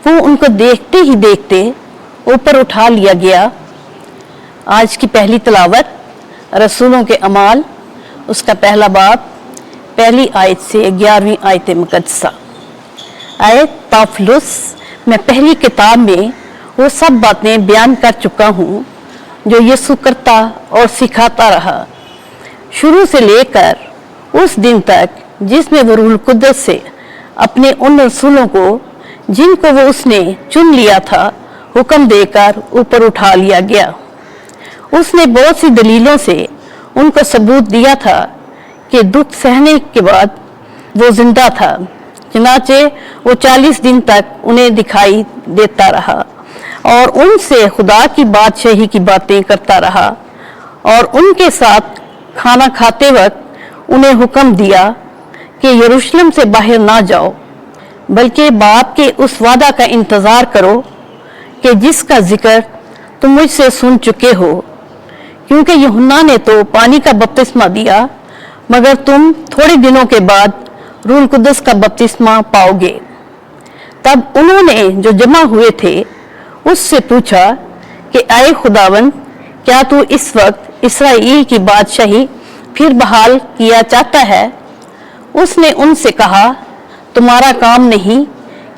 वो उनको देखते ही देखते ऊपर उठा लिया गया। आज की पहली तिलावत रसूलों के अमाल, उसका पहला बाब, पहली आयत से 11वीं आयत मुकद्दसा। आयत ताफलुस, मैं पहली किताब में वो सब बातें बयान कर चुका हूँ जो यीशु करता और सिखाता रहा, शुरू से लेकर उस दिन तक जिसमें वो रूह कुद्दस से अपने उन रसूलों को जिनको वो उसने चुन लिया था हुक्म देकर ऊपर उठा लिया गया। उसने बहुत सी दलीलों से उनको सबूत दिया था कि दुख सहने के बाद वो जिंदा था। चनाचे वो 40 दिन तक उन्हें दिखाई देता रहा और उनसे खुदा की बादशाही की बातें करता रहा और उनके साथ खाना खाते वक्त उन्हें हुक्म दिया कि यरूशलेम से बाहर ना जाओ, बल्कि बाप के उस वादा का इंतजार करो कि जिसका जिक्र तुम मुझसे सुन चुके हो, क्योंकि यूहन्ना ने तो पानी का बपतिस्मा दिया, मगर तुम थोड़े दिनों के बाद रूह कुद्दस का बपतिस्मा पाओगे। तब उन्होंने जो जमा हुए थे उससे पूछा कि आए खुदावन, क्या तू इस वक्त इस्राएल की बादशाही फिर बहाल किया चाहता है? उसने उनसे कहा, तुम्हारा काम नहीं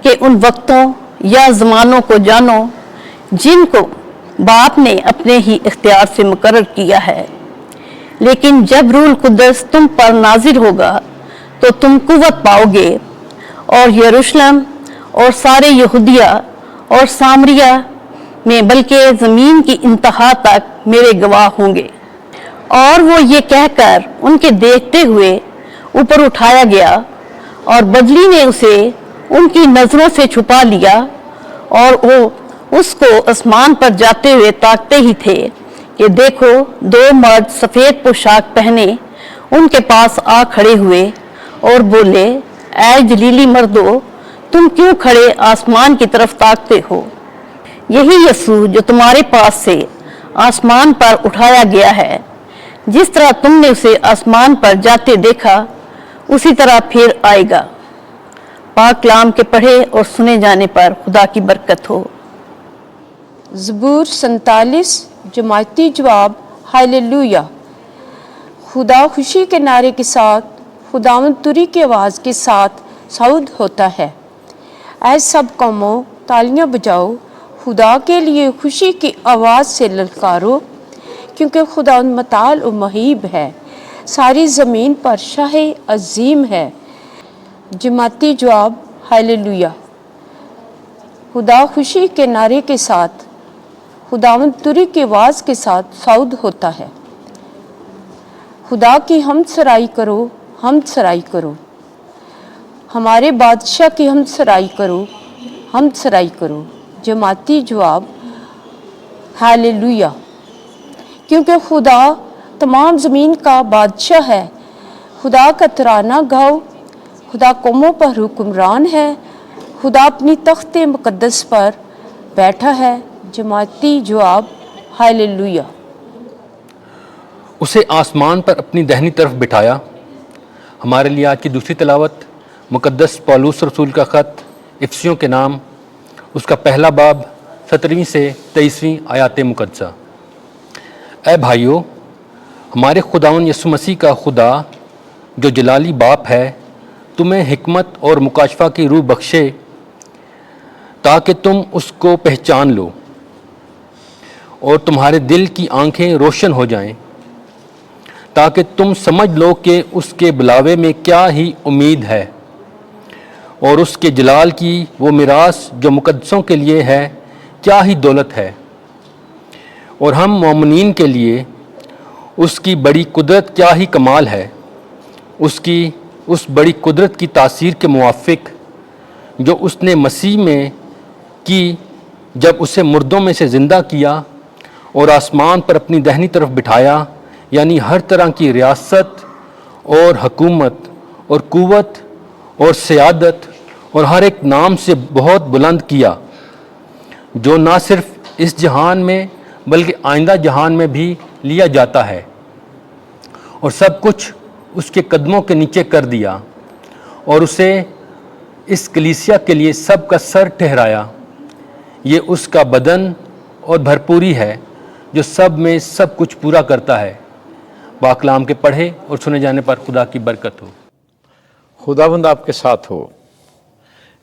कि उन वक्तों या ज़मानों को जानो जिनको बाप ने अपने ही इख्तियार से मुकर्रर किया है, लेकिन जब रूह कुद्दस तुम पर नाजिल होगा तो तुम कुव्वत पाओगे और यरूशलेम और सारे यहूदिया और सामरिया में बल्कि ज़मीन की इंतहा तक मेरे गवाह होंगे। और वो ये कहकर उनके देखते हुए ऊपर उठाया गया और बदली ने उसे उनकी नज़रों से छुपा लिया और वो उसको आसमान पर जाते हुए ताकते ही थे कि देखो, दो मर्द सफ़ेद पोशाक पहने उनके पास आ खड़े हुए और बोले, ऐ जलीली मर्दो, तुम क्यों खड़े आसमान की तरफ ताकते हो? यही यीशु जो तुम्हारे पास से आसमान पर उठाया गया है, जिस तरह तुमने उसे आसमान पर जाते देखा उसी तरह फिर आएगा। पाक कलाम के पढ़े और सुने जाने पर खुदा की बरकत हो। ज़बूर 47 जमायती जवाब, हालेलुया। खुदा खुशी के नारे के साथ, खुदावंद तुरी की आवाज़ के साथ सऊद होता है। ऐ सब कौमों, तालियां बजाओ, खुदा के लिए खुशी की आवाज़ से ललकारो, क्योंकि खुदावंद मताल और महीब है, सारी ज़मीन पर शाह अजीम है। जमाती जवाब, हालेलुया। खुदा खुशी के नारे के साथ, खुदावंद तुरी की आवाज़ के साथ सऊद होता है। खुदा की हमद सराई करो, हमद सराई करो, हमारे बादशाह की हमद सराई करो, हमद सराई करो। जमाती जवाब, हालेलुया। क्योंकि खुदा तमाम ज़मीन का बादशाह है, खुदा का तराना गाओ, खुदा कौमों पर हुक्मरान है, खुदा अपनी तख्त मुक़द्दस पर बैठा है। जमाती जवाब, हालेलुया। उसे आसमान पर अपनी दाहिनी तरफ बिठाया। हमारे लिए आज की दूसरी तिलावत मुक़द्दस पौलुस रसूल का ख़त इफिसियों के नाम, उसका पहला बाब 17वीं से 23वीं आयात मुक़द्दसा। ऐ भाइयों, हमारे खुदावंद यीशु मसीह का खुदा जो जलाली बाप है, तुम्हें हिकमत और मुकाशफा की रूह बख्शे ताकि तुम उसको पहचान लो और तुम्हारे दिल की आंखें रोशन हो जाएं, ताकि तुम समझ लो कि उसके बुलावे में क्या ही उम्मीद है और उसके जलाल की वो मिरास जो मुक़द्दसों के लिए है क्या ही दौलत है, और हम मोमिनीन के लिए उसकी बड़ी कुदरत क्या ही कमाल है। उसकी उस बड़ी कुदरत की तासीर के मुवाफ़िक जो उसने मसीह में की, जब उसे मुर्दों में से ज़िंदा किया और आसमान पर अपनी दाहिनी तरफ बिठाया, यानी हर तरह की रियासत और हुकूमत और कुव्वत और सियादत और हर एक नाम से बहुत बुलंद किया, जो ना सिर्फ इस जहान में बल्कि आइंदा जहान में भी लिया जाता है, और सब कुछ उसके कदमों के नीचे कर दिया और उसे اس کلیسیا کے لیے سب کا سر ٹھہرایا۔ یہ اس کا بدن اور بھرپوری ہے جو سب میں سب کچھ پورا کرتا ہے۔ پاک کلام کے پڑھے اور سنے جانے پر خدا کی برکت ہو۔ خداوند آپ کے ساتھ ہو۔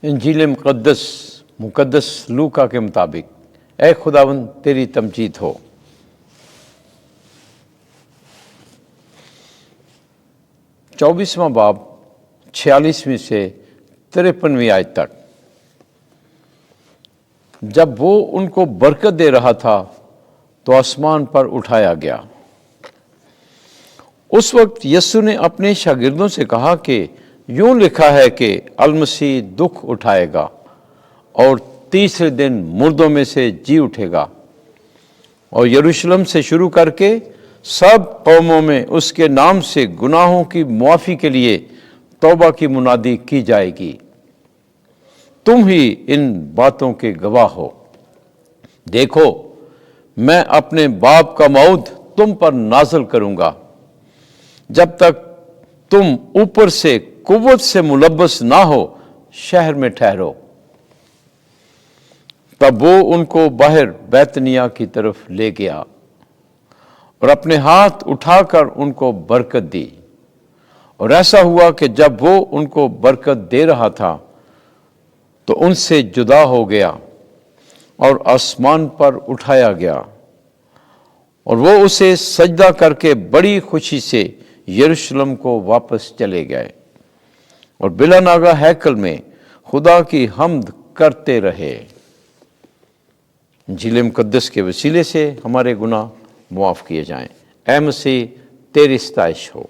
انجیل مقدس لوکا کے مطابق اے خداوند تیری تمجید ہو۔ 24واں باب 46ویں سے 53ویں آیت تک۔ جب وہ ان کو برکت دے رہا تھا تو آسمان پر اٹھایا گیا۔ اس وقت یسوع نے اپنے شاگردوں سے کہا کہ یوں لکھا ہے کہ المسیح دکھ اٹھائے گا اور تیسرے دن مردوں میں سے جی اٹھے گا، اور یروشلم سے شروع کر کے سب قوموں میں اس کے نام سے گناہوں کی معافی کے لیے توبہ کی منادی کی جائے گی۔ تم ہی ان باتوں کے گواہ ہو۔ دیکھو، میں اپنے باپ کا موعد تم پر نازل کروں گا۔ جب تک تم اوپر سے قوت سے ملبس نہ ہو، شہر میں ٹھہرو۔ تب وہ ان کو باہر بیتنیا کی طرف لے گیا اور اپنے ہاتھ اٹھا کر ان کو برکت دی۔ اور ایسا ہوا کہ جب وہ ان کو برکت دے رہا تھا تو ان سے جدا ہو گیا اور آسمان پر اٹھایا گیا، اور وہ اسے سجدہ کر کے بڑی خوشی سے یروشلم کو واپس چلے گئے، اور بلا ناگہ ہیکل میں خدا کی حمد کرتے رہے۔ انجیل مقدس کے وسیلے سے ہمارے گناہ معاف کیے جائیں۔ اے مسیح تیری ستائش ہو۔